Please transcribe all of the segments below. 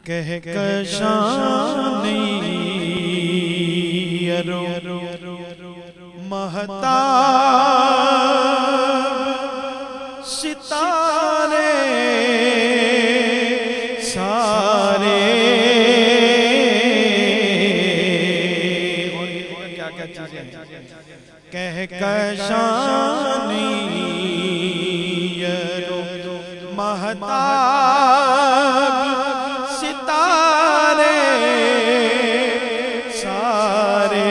कह कशानी अरो महताब सितारे सारे क्या क्या चीजें कह कशानी अरो महताब सितारे सारे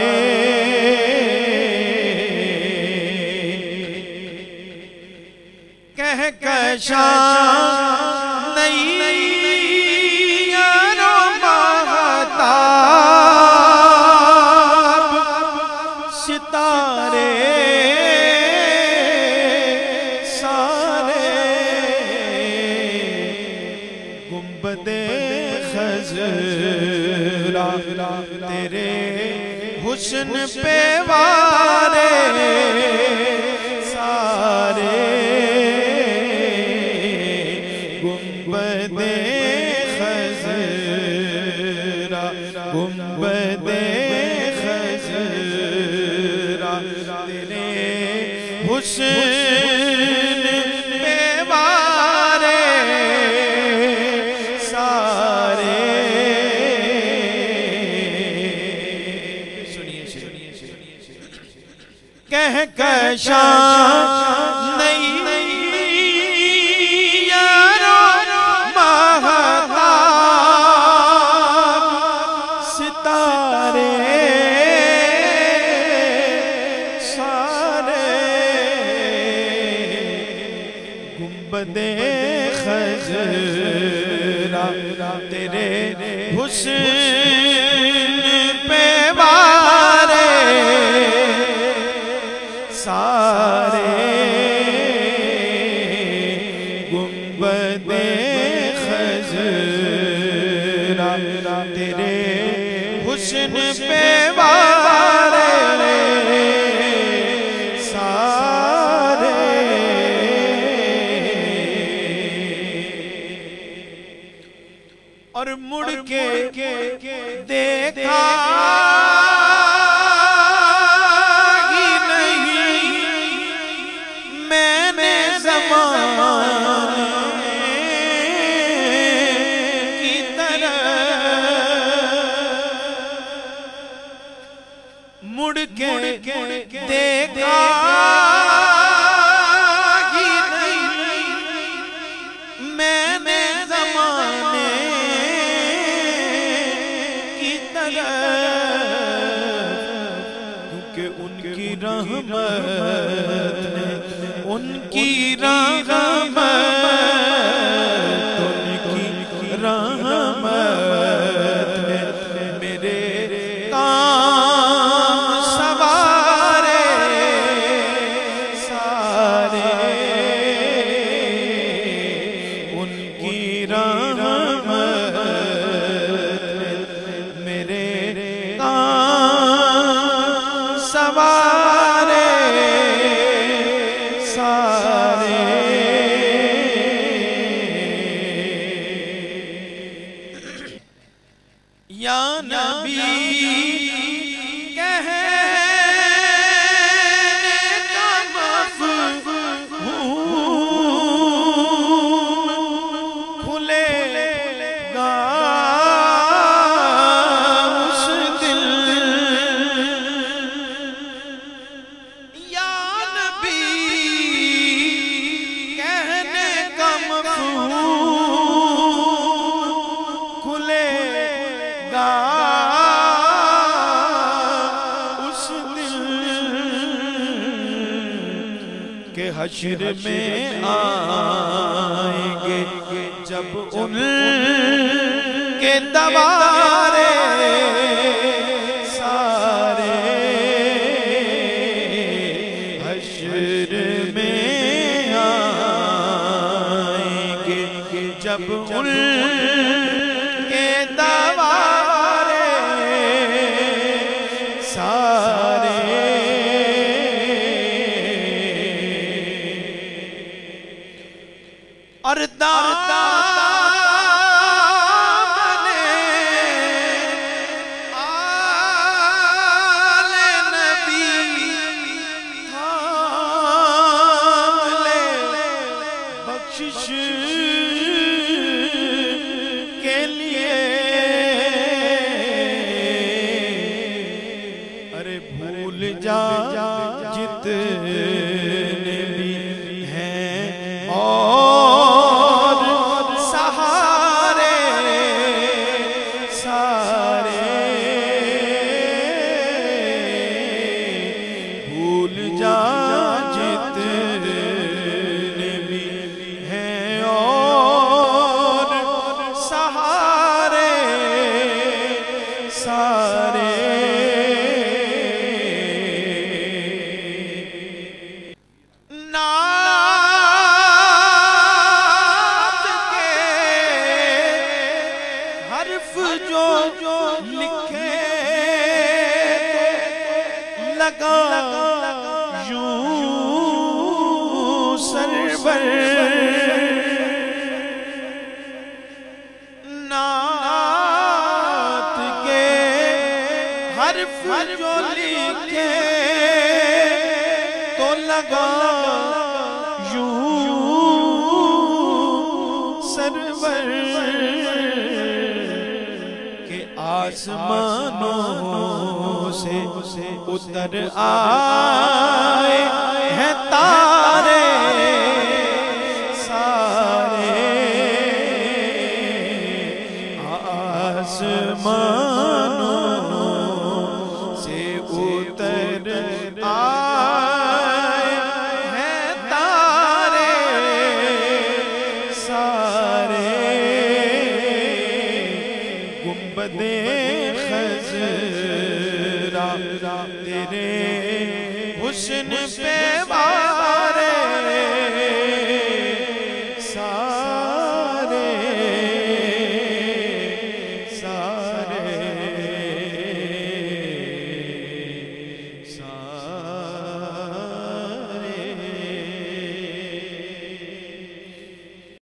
कह कशान नहीं यारो महताब सितारे सारे गुंबदे खज़रा तेरे हुस्न पे वारे सारे गुंबदे खज़रा गुंबदे खज़रा तेरे हुस्न पे वारे सारे कह कशान नहीं यारो महताब सितारे सारे गुंबदे खज़रा तेरे हुस्न पे वारे सारे गुंबदे खज़रा तेरे हुस्न पे वारे सारे और मुड़ के देखा मुड़ के देखा ही नहीं मैंने ज़माने की तरह क्योंकि उनकी रहमत ने उनकी रहमत ने मेरे सवारे सारे या नबी कहने का मफ़हूम खुलेगा उस दिल या नबी कहने का मफ़हूम खुलेगा उस दिल के हश्र में आएंगे जब उनके दवारे सारे हश्र में आएंगे जब उनके दवारे सारे और दामन बख्शिश के लिए अरे भूल जा जितने भी हैं और सहारे सारे भूल जा जितने भी हैं और सहारे सारे जो लिखे लगा यूं सरवर नात के हर्फ जो लिखे तो लगा यूं सरवर आसमानों से उतर आए हैं तारे सारे आसमानों से उतर आए हैं तारे सारे गुंबदे खज़रा तेरे हुस्न पे